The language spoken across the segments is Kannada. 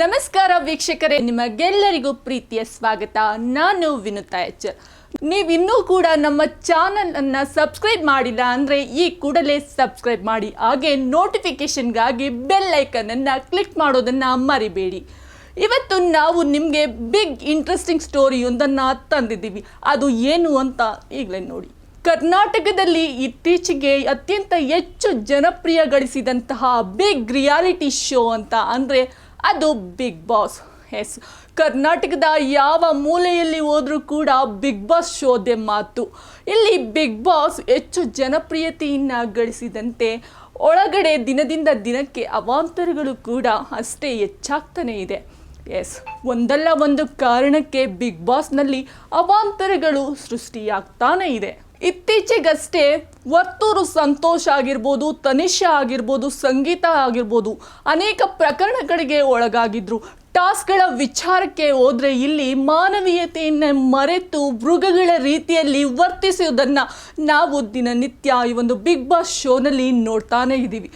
ನಮಸ್ಕಾರ ವೀಕ್ಷಕರೇ, ನಿಮಗೆಲ್ಲರಿಗೂ ಪ್ರೀತಿಯ ಸ್ವಾಗತ. ನಾನು ವಿನುತಾ ಎಚ್. ನೀವಿನ್ನೂ ಕೂಡ ನಮ್ಮ ಚಾನಲ್ ಅನ್ನು ಸಬ್ಸ್ಕ್ರೈಬ್ ಮಾಡಿಲ್ಲ ಅಂದರೆ ಈ ಕೂಡಲೇ ಸಬ್ಸ್ಕ್ರೈಬ್ ಮಾಡಿ. ಹಾಗೆ ನೋಟಿಫಿಕೇಷನ್ಗಾಗಿ ಬೆಲ್ ಐಕನ್ ಅನ್ನು ಕ್ಲಿಕ್ ಮಾಡೋದನ್ನು ಮರಿಬೇಡಿ. ಇವತ್ತು ನಾವು ನಿಮಗೆ ಬಿಗ್ ಇಂಟ್ರೆಸ್ಟಿಂಗ್ ಸ್ಟೋರಿಯೊಂದನ್ನು ತಂದಿದ್ದೀವಿ. ಅದು ಏನು ಅಂತ ಈಗಲೇ ನೋಡಿ. ಕರ್ನಾಟಕದಲ್ಲಿ ಇತ್ತೀಚೆಗೆ ಅತ್ಯಂತ ಹೆಚ್ಚು ಜನಪ್ರಿಯ ಗಳಿಸಿದಂತಹ ಬಿಗ್ ರಿಯಾಲಿಟಿ ಶೋ ಅಂತ ಅಂದರೆ ಅದು ಬಿಗ್ ಬಾಸ್. ಎಸ್, ಕರ್ನಾಟಕದ ಯಾವ ಮೂಲೆಯಲ್ಲಿ ಹೋದರೂ ಕೂಡ ಬಿಗ್ ಬಾಸ್ ಶೋದೆ ಮಾತು. ಇಲ್ಲಿ ಬಿಗ್ ಬಾಸ್ ಹೆಚ್ಚು ಜನಪ್ರಿಯತೆಯನ್ನು ಗಳಿಸಿದಂತೆ ಒಳಗಡೆ ದಿನದಿಂದ ದಿನಕ್ಕೆ ಅವಾಂತರಗಳು ಕೂಡ ಅಷ್ಟೇ ಹೆಚ್ಚಾಗ್ತಾನೇ ಇದೆ. ಎಸ್, ಒಂದಲ್ಲ ಒಂದು ಕಾರಣಕ್ಕೆ ಬಿಗ್ ಬಾಸ್ನಲ್ಲಿ ಅವಾಂತರಗಳು ಸೃಷ್ಟಿಯಾಗ್ತಾನೇ ಇದೆ. ಇತ್ತೀಚೆಗಷ್ಟೇ ವರ್ತೂರು ಸಂತೋಷ್ ಆಗಿರ್ಬೋದು, ತನಿಷಾ ಆಗಿರ್ಬೋದು, ಸಂಗೀತ ಆಗಿರ್ಬೋದು ಅನೇಕ ಪ್ರಕರಣಗಳಿಗೆ ಒಳಗಾಗಿದ್ರು. ಟಾಸ್ಕ್ಗಳ ವಿಚಾರಕ್ಕೆ ಹೋದರೆ ಇಲ್ಲಿ ಮಾನವೀಯತೆಯನ್ನು ಮರೆತು ಮೃಗಗಳ ರೀತಿಯಲ್ಲಿ ವರ್ತಿಸುವುದನ್ನು ನಾವು ದಿನನಿತ್ಯ ಈ ಒಂದು ಬಿಗ್ ಬಾಸ್ ಶೋನಲ್ಲಿ ನೋಡ್ತಾನೇ ಇದ್ದೀವಿ.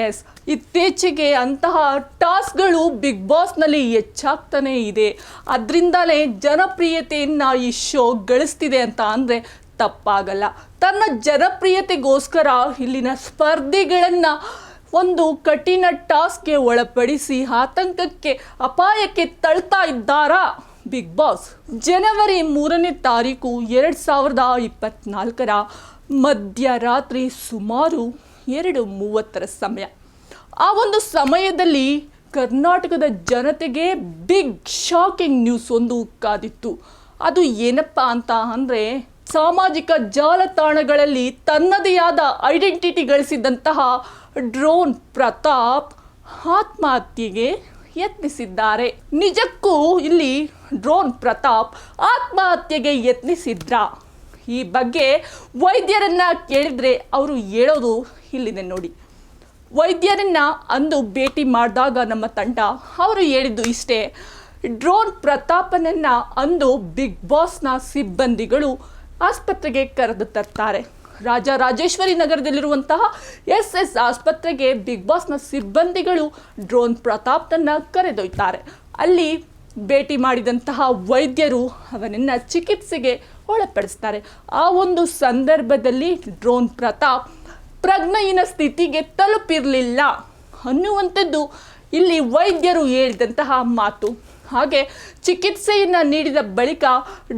ಎಸ್, ಇತ್ತೀಚೆಗೆ ಅಂತಹ ಟಾಸ್ಕ್ಗಳು ಬಿಗ್ ಬಾಸ್ನಲ್ಲಿ ಹೆಚ್ಚಾಗ್ತಾನೇ ಇದೆ. ಅದರಿಂದಲೇ ಜನಪ್ರಿಯತೆಯನ್ನು ಈ ಶೋ ಗಳಿಸ್ತಿದೆ ಅಂತ ಅಂದರೆ ತಪ್ಪಾಗಲ್ಲ. ತನ್ನ ಜನಪ್ರಿಯತೆಗೋಸ್ಕರ ಇಲ್ಲಿನ ಸ್ಪರ್ಧಿಗಳನ್ನು ಒಂದು ಕಠಿಣ ಟಾಸ್ಕ್ಗೆ ಒಳಪಡಿಸಿ ಆತಂಕಕ್ಕೆ, ಅಪಾಯಕ್ಕೆ ತಳ್ತಾ ಇದ್ದಾರಾ ಬಿಗ್ ಬಾಸ್? ಜನವರಿ 3ನೇ ತಾರೀಕು 2024 ಮಧ್ಯರಾತ್ರಿ ಸುಮಾರು 2:30 ಸಮಯ. ಆ ಒಂದು ಸಮಯದಲ್ಲಿ ಕರ್ನಾಟಕದ ಜನತೆಗೆ ಬಿಗ್ ಶಾಕಿಂಗ್ ನ್ಯೂಸ್ ಒಂದು ಕಾದಿತ್ತು. ಅದು ಏನಪ್ಪ ಅಂತ ಅಂದರೆ, ಸಾಮಾಜಿಕ ಜಾಲತಾಣಗಳಲ್ಲಿ ತನ್ನದೇ ಆದ ಐಡೆಂಟಿಟಿ ಗಳಿಸಿದಂತಹ ಡ್ರೋನ್ ಪ್ರತಾಪ್ ಆತ್ಮಹತ್ಯೆಗೆ ಯತ್ನಿಸಿದ್ದಾರೆ. ನಿಜಕ್ಕೂ ಇಲ್ಲಿ ಡ್ರೋನ್ ಪ್ರತಾಪ್ ಆತ್ಮಹತ್ಯೆಗೆ ಯತ್ನಿಸಿದ್ರ? ಈ ಬಗ್ಗೆ ವೈದ್ಯರನ್ನು ಕೇಳಿದರೆ ಅವರು ಹೇಳೋದು ಇಲ್ಲಿದೆ ನೋಡಿ. ವೈದ್ಯರನ್ನು ಅಂದು ಭೇಟಿ ಮಾಡಿದಾಗ ನಮ್ಮ ತಂಡ ಅವರು ಹೇಳಿದ್ದು ಇಷ್ಟೇ: ಡ್ರೋನ್ ಪ್ರತಾಪನನ್ನು ಅಂದು ಬಿಗ್ ಬಾಸ್ನ ಸಿಬ್ಬಂದಿಗಳು ಆಸ್ಪತ್ರೆಗೆ ಕರೆದು ತರ್ತಾರೆ. ರಾಜರಾಜೇಶ್ವರಿ ನಗರದಲ್ಲಿರುವಂತಹ SS ಆಸ್ಪತ್ರೆಗೆ ಬಿಗ್ ಬಾಸ್ನ ಸಿಬ್ಬಂದಿಗಳು ಡ್ರೋನ್ ಪ್ರತಾಪ್ನನ್ನು ಕರೆದೊಯ್ತಾರೆ. ಅಲ್ಲಿ ಭೇಟಿ ಮಾಡಿದಂತಹ ವೈದ್ಯರು ಅವನನ್ನು ಚಿಕಿತ್ಸೆಗೆ ಒಳಪಡಿಸ್ತಾರೆ. ಆ ಒಂದು ಸಂದರ್ಭದಲ್ಲಿ ಡ್ರೋನ್ ಪ್ರತಾಪ್ ಪ್ರಜ್ಞೆಯಿನ ಸ್ಥಿತಿಗೆ ತಲುಪಿರಲಿಲ್ಲ ಅನ್ನುವಂಥದ್ದು ಇಲ್ಲಿ ವೈದ್ಯರು ಹೇಳಿದಂತಹ ಮಾತು. ಹಾಗೆ ಚಿಕಿತ್ಸೆಯನ್ನು ನೀಡಿದ ಬಳಿಕ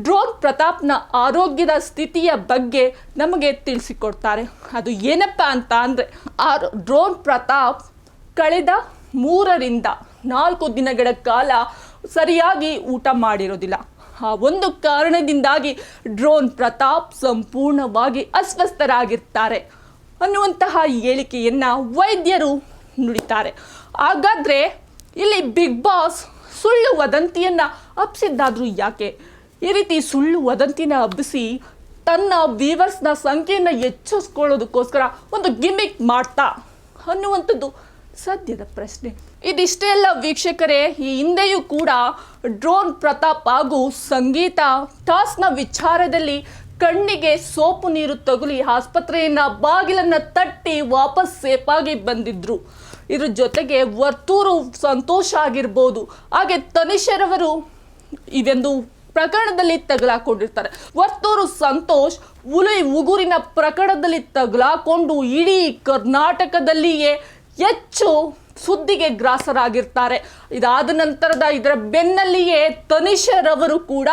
ಡ್ರೋನ್ ಪ್ರತಾಪ್ನ ಆರೋಗ್ಯದ ಸ್ಥಿತಿಯ ಬಗ್ಗೆ ನಮಗೆ ತಿಳಿಸಿಕೊಡ್ತಾರೆ. ಅದು ಏನಪ್ಪ ಅಂತ ಅಂದರೆ, ಡ್ರೋನ್ ಪ್ರತಾಪ್ ಕಳೆದ 3ರಿಂದ 4 ದಿನಗಳ ಕಾಲ ಸರಿಯಾಗಿ ಊಟ ಮಾಡಿರೋದಿಲ್ಲ. ಆ ಒಂದು ಕಾರಣದಿಂದಾಗಿ ಡ್ರೋನ್ ಪ್ರತಾಪ್ ಸಂಪೂರ್ಣವಾಗಿ ಅಸ್ವಸ್ಥರಾಗಿರ್ತಾರೆ ಅನ್ನುವಂತಹ ಹೇಳಿಕೆಯನ್ನು ವೈದ್ಯರು ನುಡಿತಾರೆ. ಹಾಗಾದರೆ ಇಲ್ಲಿ ಬಿಗ್ ಬಾಸ್ ಸುಳ್ಳು ವದಂತಿಯನ್ನು ಹಬ್ಬಿಸಿದ್ದಾದರೂ ಯಾಕೆ? ಈ ರೀತಿ ಸುಳ್ಳು ವದಂತಿನ ಹಬ್ಬಿಸಿ ತನ್ನ ವ್ಯೂವರ್ಸ್ನ ಸಂಖ್ಯೆಯನ್ನು ಹೆಚ್ಚಿಸ್ಕೊಳ್ಳೋದಕ್ಕೋಸ್ಕರ ಒಂದು ಗಿಮಿಕ್ ಮಾಡ್ತಾ ಅನ್ನುವಂಥದ್ದು ಸದ್ಯದ ಪ್ರಶ್ನೆ. ಇದಿಷ್ಟೇ ಅಲ್ಲ ವೀಕ್ಷಕರೇ, ಈ ಹಿಂದೆಯೂ ಕೂಡ ಡ್ರೋನ್ ಪ್ರತಾಪ್ ಹಾಗೂ ಸಂಗೀತ ಟಾಸ್ಕ್ನ ವಿಚಾರದಲ್ಲಿ ಕಣ್ಣಿಗೆ ಸೋಪು ನೀರು ತಗುಲಿ ಆಸ್ಪತ್ರೆಯನ್ನು ಬಾಗಿಲನ್ನು ತಟ್ಟಿ ವಾಪಸ್ ಸೇಫಾಗಿ ಬಂದಿದ್ರು. ಇದ್ರ ಜೊತೆಗೆ ವರ್ತೂರು ಸಂತೋಷ್ ಆಗಿರ್ಬೋದು, ಹಾಗೆ ತನಿಷರವರು ಇದೊಂದು ಪ್ರಕರಣದಲ್ಲಿ ತಗಲಾಕೊಂಡಿರ್ತಾರೆ. ವರ್ತೂರು ಸಂತೋಷ್ ಉಗುರಿನ ಪ್ರಕರಣದಲ್ಲಿ ತಗಲಾಕೊಂಡು ಇಡೀ ಕರ್ನಾಟಕದಲ್ಲಿಯೇ ಹೆಚ್ಚು ಸುದ್ದಿಗೆ ಗ್ರಾಸರಾಗಿರ್ತಾರೆ. ಇದಾದ ಇದರ ಬೆನ್ನಲ್ಲಿಯೇ ತನಿಷರವರು ಕೂಡ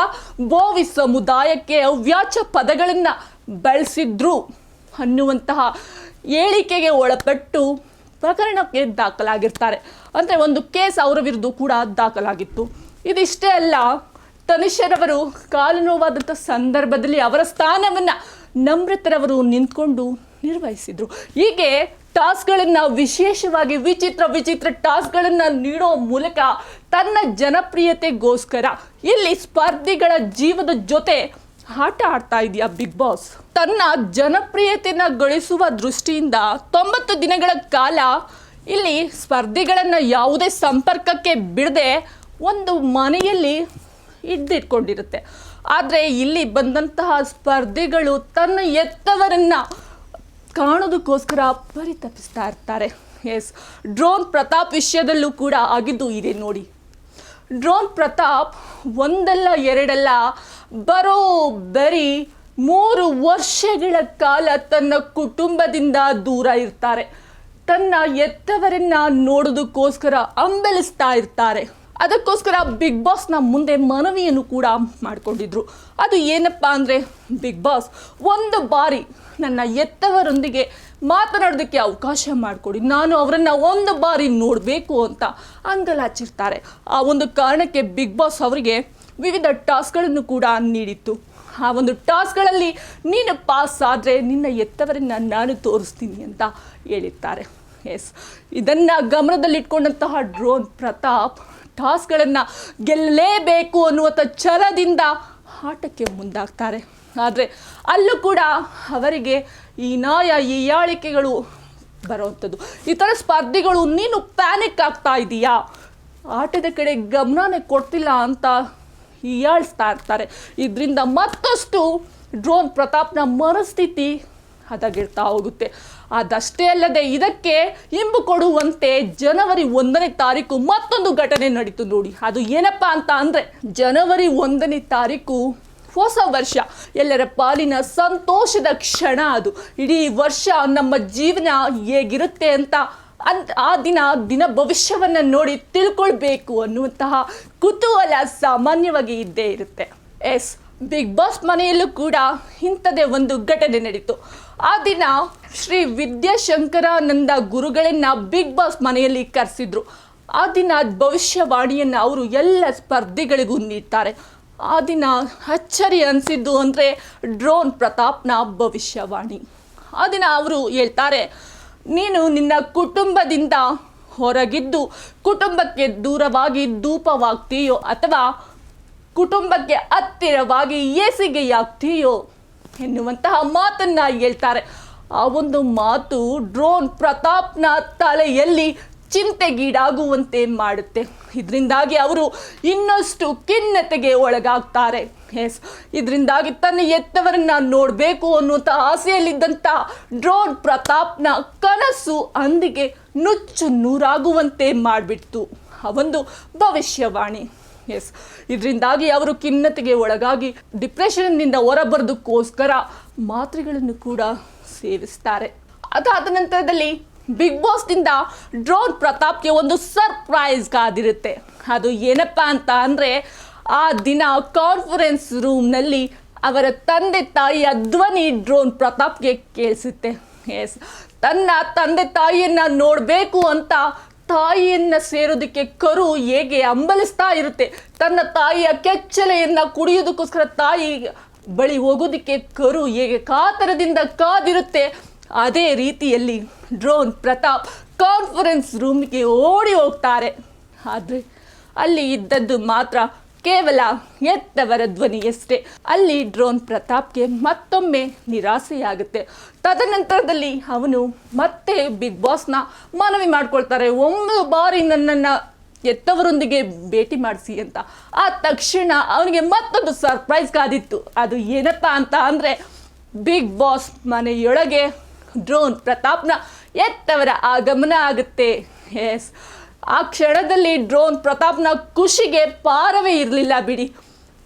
ಬೋವಿ ಸಮುದಾಯಕ್ಕೆ ಅವ್ಯಾಚ ಪದಗಳನ್ನು ಬಳಸಿದ್ರು ಅನ್ನುವಂತಹ ಹೇಳಿಕೆಗೆ ಒಳಪಟ್ಟು ಪ್ರಕರಣಕ್ಕೆ ದಾಖಲಾಗಿರ್ತಾರೆ. ಅಂದರೆ ಒಂದು ಕೇಸ್ ಅವರ ವಿರುದ್ಧ ಕೂಡ ದಾಖಲಾಗಿತ್ತು. ಇದಿಷ್ಟೇ ಅಲ್ಲ, ತನಿಷರವರು ಕಾಲು ನೋವಾದಂಥ ಸಂದರ್ಭದಲ್ಲಿ ಅವರ ಸ್ಥಾನವನ್ನು ನಮ್ರತರವರು ನಿಂತ್ಕೊಂಡು ನಿರ್ವಹಿಸಿದರು. ಹೀಗೆ ಟಾಸ್ಕ್ಗಳನ್ನು ವಿಶೇಷವಾಗಿ ವಿಚಿತ್ರ ಟಾಸ್ಕ್ಗಳನ್ನು ನೀಡೋ ಮೂಲಕ ತನ್ನ ಜನಪ್ರಿಯತೆಗೋಸ್ಕರ ಇಲ್ಲಿ ಸ್ಪರ್ಧಿಗಳ ಜೀವದ ಜೊತೆ ಆಟ ಆಡ್ತಾ ಇದೆಯಾ ಬಿಗ್ ಬಾಸ್? ತನ್ನ ಜನಪ್ರಿಯತೆಯನ್ನು ಗಳಿಸುವ ದೃಷ್ಟಿಯಿಂದ 90 ದಿನಗಳ ಕಾಲ ಇಲ್ಲಿ ಸ್ಪರ್ಧಿಗಳನ್ನು ಯಾವುದೇ ಸಂಪರ್ಕಕ್ಕೆ ಬಿಡದೆ ಒಂದು ಮನೆಯಲ್ಲಿ ಹಿಡಿದಿಟ್ಕೊಂಡಿರುತ್ತೆ. ಆದರೆ ಇಲ್ಲಿ ಬಂದಂತಹ ಸ್ಪರ್ಧಿಗಳು ತನ್ನ ಎತ್ತವರನ್ನು ಕಾಣೋದಕ್ಕೋಸ್ಕರ ಪರಿತಪಿಸ್ತಾ ಇರ್ತಾರೆ. ಎಸ್, ಡ್ರೋನ್ ಪ್ರತಾಪ್ ವಿಷಯದಲ್ಲೂ ಕೂಡ ಆಗಿದ್ದು ಇದೆ ನೋಡಿ. ಡ್ರೋನ್ ಪ್ರತಾಪ್ ಒಂದಲ್ಲ ಎರಡಲ್ಲ ಬರೋಬ್ಬರಿ 3 ವರ್ಷಗಳ ಕಾಲ ತನ್ನ ಕುಟುಂಬದಿಂದ ದೂರ ಇರ್ತಾರೆ. ತನ್ನ ಎತ್ತವರನ್ನ ನೋಡೋದಕ್ಕೋಸ್ಕರ ಹಂಬಲಿಸ್ತಾ ಇರ್ತಾರೆ. ಅದಕ್ಕೋಸ್ಕರ ಬಿಗ್ ಬಾಸ್ನ ಮುಂದೆ ಮನವಿಯನ್ನು ಕೂಡ ಮಾಡಿಕೊಂಡಿದ್ರು. ಅದು ಏನಪ್ಪ ಅಂದರೆ, ಬಿಗ್ ಬಾಸ್ ಒಂದು ಬಾರಿ ನನ್ನ ಎತ್ತವರೊಂದಿಗೆ ಮಾತನಾಡೋದಕ್ಕೆ ಅವಕಾಶ ಮಾಡಿಕೊಡಿ, ನಾನು ಅವರನ್ನು ಒಂದು ಬಾರಿ ನೋಡಬೇಕು ಅಂತ ಅಂಗಲಾಚಿರ್ತಾರೆ. ಆ ಒಂದು ಕಾರಣಕ್ಕೆ ಬಿಗ್ ಬಾಸ್ ಅವರಿಗೆ ವಿವಿಧ ಟಾಸ್ಕ್ಗಳನ್ನು ಕೂಡ ನೀಡಿತ್ತು. ಆ ಒಂದು ಟಾಸ್ಕ್ಗಳಲ್ಲಿ ನೀನು ಪಾಸ್ ಆದರೆ ನಿನ್ನ ಎತ್ತವರನ್ನು ನಾನು ತೋರಿಸ್ತೀನಿ ಅಂತ ಹೇಳಿರ್ತಾರೆ. ಎಸ್, ಇದನ್ನು ಗಮನದಲ್ಲಿಟ್ಕೊಂಡಂತಹ ಡ್ರೋನ್ ಪ್ರತಾಪ್ ಟಾಸ್ಕ್ಗಳನ್ನು ಗೆಲ್ಲಲೇಬೇಕು ಅನ್ನುವಂಥ ಛಲದಿಂದ ಆಟಕ್ಕೆ ಮುಂದಾಗ್ತಾರೆ. ಆದರೆ ಅಲ್ಲೂ ಕೂಡ ಅವರಿಗೆ ಈ ಹೀಯಾಳಿಕೆಗಳು ಬರುವಂಥದ್ದು. ಇತರ ಸ್ಪರ್ಧಿಗಳು ನೀನು ಪ್ಯಾನಿಕ್ ಆಗ್ತಾ ಇದೀಯಾ, ಆಟದ ಕಡೆ ಗಮನನೇ ಕೊಡ್ತಿಲ್ಲ ಅಂತ ಹೀಯಾಳಿಸ್ತಾ ಇರ್ತಾರೆ. ಇದರಿಂದ ಮತ್ತಷ್ಟು ಡ್ರೋನ್ ಪ್ರತಾಪ್ನ ಮನಸ್ಥಿತಿ ಹದಗೆಡ್ತಾ ಹೋಗುತ್ತೆ. ಅದಷ್ಟೇ ಅಲ್ಲದೆ ಇದಕ್ಕೆ ಇಂಬು ಕೊಡುವಂತೆ ಜನವರಿ 1ನೇ ತಾರೀಕು ಮತ್ತೊಂದು ಘಟನೆ ನಡೀತು ನೋಡಿ. ಅದು ಏನಪ್ಪ ಅಂತ ಅಂದರೆ, ಜನವರಿ 1ನೇ ತಾರೀಕು ಹೊಸ ವರ್ಷ, ಎಲ್ಲರ ಪಾಲಿನ ಸಂತೋಷದ ಕ್ಷಣ. ಅದು ಇಡೀ ವರ್ಷ ನಮ್ಮ ಜೀವನ ಹೇಗಿರುತ್ತೆ ಅಂತ ಆ ದಿನ ಭವಿಷ್ಯವನ್ನು ನೋಡಿ ತಿಳ್ಕೊಳ್ಬೇಕು ಅನ್ನುವಂತಹ ಕುತೂಹಲ ಸಾಮಾನ್ಯವಾಗಿ ಇದ್ದೇ ಇರುತ್ತೆ. ಎಸ್, ಬಿಗ್ ಬಾಸ್ ಮನೆಯಲ್ಲೂ ಕೂಡ ಇಂಥದೇ ಒಂದು ಘಟನೆ ನಡೀತು. ಆ ದಿನ ಶ್ರೀ ವಿದ್ಯಾಶಂಕರಾನಂದ ಗುರುಗಳನ್ನ ಬಿಗ್ ಬಾಸ್ ಮನೆಯಲ್ಲಿ ಕರೆಸಿದ್ರು. ಆ ದಿನ ಭವಿಷ್ಯವಾಣಿಯನ್ನು ಅವರು ಎಲ್ಲ ಸ್ಪರ್ಧಿಗಳಿಗೂ ನೀಡ್ತಾರೆ. ಆ ದಿನ ಅಚ್ಚರಿ ಅನಿಸಿದ್ದು ಅಂದರೆ ಡ್ರೋನ್ ಪ್ರತಾಪ್ನ ಭವಿಷ್ಯವಾಣಿ. ಆ ದಿನ ಅವರು ಹೇಳ್ತಾರೆ, ನೀನು ನಿನ್ನ ಕುಟುಂಬದಿಂದ ಹೊರಗಿದ್ದು ಕುಟುಂಬಕ್ಕೆ ದೂರವಾಗಿ ಧೂಪವಾಗ್ತೀಯೋ ಅಥವಾ ಕುಟುಂಬಕ್ಕೆ ಹತ್ತಿರವಾಗಿ ಏಸಿಗೆಯಾಗ್ತೀಯೋ ಎನ್ನುವಂತಹ ಮಾತನ್ನು ಹೇಳ್ತಾರೆ. ಆ ಒಂದು ಮಾತು ಡ್ರೋನ್ ಪ್ರತಾಪ್ನ ತಲೆಯಲ್ಲಿ ಚಿಂತೆಗೀಡಾಗುವಂತೆ ಮಾಡುತ್ತೆ. ಇದರಿಂದಾಗಿ ಅವರು ಇನ್ನಷ್ಟು ಖಿನ್ನತೆಗೆ ಒಳಗಾಗ್ತಾರೆ. ಎಸ್, ಇದರಿಂದಾಗಿ ತನ್ನ ಎತ್ತವರನ್ನ ನೋಡಬೇಕು ಅನ್ನುವಂಥ ಆಸೆಯಲ್ಲಿದ್ದಂಥ ಡ್ರೋನ್ ಪ್ರತಾಪ್ನ ಕನಸು ಅಂದಿಗೆ ನುಚ್ಚು ನೂರಾಗುವಂತೆ ಮಾಡಿಬಿಡ್ತು ಆ ಒಂದು ಭವಿಷ್ಯವಾಣಿ. ಎಸ್, ಇದರಿಂದಾಗಿ ಅವರು ಖಿನ್ನತೆಗೆ ಒಳಗಾಗಿ ಡಿಪ್ರೆಷನ್ನಿಂದ ಹೊರಬರೋದಕ್ಕೋಸ್ಕರ ಮಾತ್ರೆಗಳನ್ನು ಕೂಡ ಸೇವಿಸ್ತಾರೆ. ಅದಾದ ನಂತರದಲ್ಲಿ ಬಿಗ್ ಬಾಸ್ನಿಂದ ಡ್ರೋನ್ ಪ್ರತಾಪ್ಗೆ ಒಂದು ಸರ್ಪ್ರೈಸ್ ಕಾದಿರುತ್ತೆ. ಅದು ಏನಪ್ಪ ಅಂತ ಅಂದರೆ, ಆ ದಿನ ಕಾನ್ಫರೆನ್ಸ್ ರೂಮ್ನಲ್ಲಿ ಅವರ ತಂದೆ ತಾಯಿಯ ಧ್ವನಿ ಡ್ರೋನ್ ಪ್ರತಾಪ್ಗೆ ಕೇಳಿಸುತ್ತೆ. ಎಸ್, ತನ್ನ ತಂದೆ ತಾಯಿಯನ್ನು ನೋಡಬೇಕು ಅಂತ ತಾಯಿಯನ್ನು ಸೇರೋದಕ್ಕೆ ಕರು ಹೇಗೆ ಹಂಬಲಿಸ್ತಾ ಇರುತ್ತೆ, ತನ್ನ ತಾಯಿಯ ಕೆಚ್ಚಲೆಯನ್ನು ಕುಡಿಯೋದಕ್ಕೋಸ್ಕರ ತಾಯಿ ಬಳಿ ಹೋಗೋದಕ್ಕೆ ಕರು ಹೇಗೆ ಕಾತರದಿಂದ ಕಾದಿರುತ್ತೆ, ಅದೇ ರೀತಿಯಲ್ಲಿ ಡ್ರೋನ್ ಪ್ರತಾಪ್ ಕಾನ್ಫರೆನ್ಸ್ ರೂಮ್ಗೆ ಓಡಿ ಹೋಗ್ತಾರೆ. ಆದರೆ ಅಲ್ಲಿ ಇದ್ದದ್ದು ಮಾತ್ರ ಕೇವಲ ಎತ್ತವರ ಧ್ವನಿಯಷ್ಟೇ. ಅಲ್ಲಿ ಡ್ರೋನ್ ಪ್ರತಾಪ್ಗೆ ಮತ್ತೊಮ್ಮೆ ನಿರಾಸೆಯಾಗುತ್ತೆ. ತದನಂತರದಲ್ಲಿ ಅವನು ಮತ್ತೆ ಬಿಗ್ ಬಾಸ್ನ ಮನವಿ ಮಾಡ್ಕೊಳ್ತಾರೆ, ಒಂದು ಬಾರಿ ನನ್ನನ್ನು ಎತ್ತವರೊಂದಿಗೆ ಭೇಟಿ ಮಾಡಿಸಿ ಅಂತ. ಆ ತಕ್ಷಣ ಅವನಿಗೆ ಮತ್ತೊಂದು ಸರ್ಪ್ರೈಸ್ ಕಾದಿತ್ತು. ಅದು ಏನಪ್ಪ ಅಂತ ಅಂದರೆ, ಬಿಗ್ ಬಾಸ್ ಮನೆಯೊಳಗೆ ಡ್ರೋನ್ ಪ್ರತಾಪ್ನ ಎತ್ತವರ ಆಗಮನ ಆಗುತ್ತೆ. ಎಸ್, ಆ ಕ್ಷಣದಲ್ಲಿ ಡ್ರೋನ್ ಪ್ರತಾಪ್ನ ಖುಷಿಗೆ ಪಾರವೇ ಇರಲಿಲ್ಲ ಬಿಡಿ.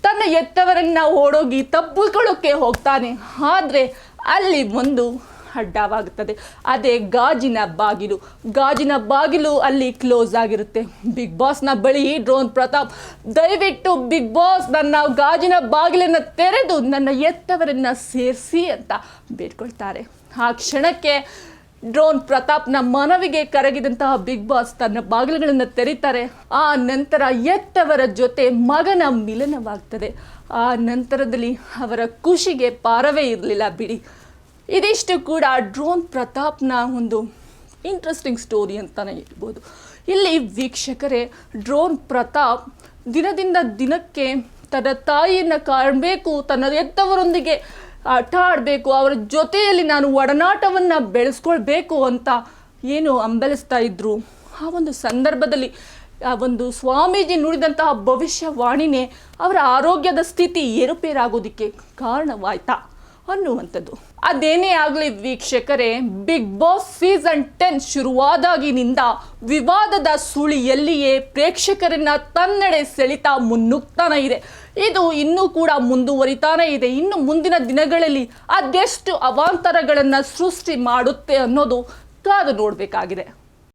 ತನ್ನ ಎತ್ತವರನ್ನು ಓಡೋಗಿ ತಪ್ಪಿಕೊಳ್ಳೋಕ್ಕೆ ಹೋಗ್ತಾನೆ. ಆದರೆ ಅಲ್ಲಿ ಒಂದು ಅಡ್ಡವಾಗುತ್ತದೆ, ಅದೇ ಗಾಜಿನ ಬಾಗಿಲು ಅಲ್ಲಿ ಕ್ಲೋಸ್ ಆಗಿರುತ್ತೆ. ಬಿಗ್ ಬಾಸ್ನ ಬಳಿ ಡ್ರೋನ್ ಪ್ರತಾಪ್, ದಯವಿಟ್ಟು ಬಿಗ್ ಬಾಸ್ ನನ್ನ ಗಾಜಿನ ಬಾಗಿಲನ್ನು ತೆರೆದು ನನ್ನ ಎತ್ತವರನ್ನು ಸೇರಿಸಿ ಅಂತ ಬೇಡ್ಕೊಳ್ತಾರೆ. ಆ ಕ್ಷಣಕ್ಕೆ ಡ್ರೋನ್ ಪ್ರತಾಪ್ನ ಮನವಿಗೆ ಕರಗಿದಂತಹ ಬಿಗ್ ಬಾಸ್ ತನ್ನ ಬಾಗಿಲುಗಳನ್ನು ತೆರೀತಾರೆ. ಆ ನಂತರ ಎತ್ತವರ ಜೊತೆ ಮಗನ ಮಿಲನವಾಗ್ತದೆ. ಆ ನಂತರದಲ್ಲಿ ಅವರ ಖುಷಿಗೆ ಪಾರವೇ ಇರಲಿಲ್ಲ ಬಿಡಿ. ಇದಿಷ್ಟು ಕೂಡ ಡ್ರೋನ್ ಪ್ರತಾಪ್ನ ಒಂದು ಇಂಟ್ರೆಸ್ಟಿಂಗ್ ಸ್ಟೋರಿ ಅಂತಲೇ ಹೇಳ್ಬೋದು. ಇಲ್ಲಿ ವೀಕ್ಷಕರೇ, ಡ್ರೋನ್ ಪ್ರತಾಪ್ ದಿನದಿಂದ ದಿನಕ್ಕೆ ತನ್ನ ತಾಯಿಯನ್ನು ಕಾಣಬೇಕು, ತನ್ನ ಎತ್ತವರೊಂದಿಗೆ ಆಟ ಆಡಬೇಕು, ಅವರ ಜೊತೆಯಲ್ಲಿ ನಾನು ಒಡನಾಟವನ್ನು ಬೆಳೆಸ್ಕೊಳ್ಬೇಕು ಅಂತ ಏನು ಹಂಬಲಿಸ್ತಾ ಇದ್ರು. ಆ ಒಂದು ಸಂದರ್ಭದಲ್ಲಿ ಆ ಒಂದು ಸ್ವಾಮೀಜಿ ನುಡಿದಂತಹ ಭವಿಷ್ಯವಾಣಿನೇ ಅವರ ಆರೋಗ್ಯದ ಸ್ಥಿತಿ ಏರುಪೇರಾಗೋದಕ್ಕೆ ಕಾರಣವಾಯ್ತಾ ಅನ್ನುವಂಥದ್ದು. ಅದೇನೇ ಆಗಲಿ ವೀಕ್ಷಕರೇ, ಬಿಗ್ ಬಾಸ್ ಸೀಸನ್ 10 ಶುರುವಾದಾಗಿನಿಂದ ವಿವಾದದ ಸುಳಿಯಲ್ಲಿಯೇ ಪ್ರೇಕ್ಷಕರನ್ನ ತನ್ನೆಡೆ ಸೆಳಿತಾ ಮುನ್ನುಗ್ತಾನೆ ಇದೆ. ಇದು ಇನ್ನೂ ಕೂಡ ಮುಂದುವರಿತಾನೆ ಇದೆ. ಇನ್ನು ಮುಂದಿನ ದಿನಗಳಲ್ಲಿ ಅದೆಷ್ಟು ಅವಾಂತರಗಳನ್ನು ಸೃಷ್ಟಿ ಮಾಡುತ್ತೆ ಅನ್ನೋದು ಕಾದು ನೋಡಬೇಕಾಗಿದೆ.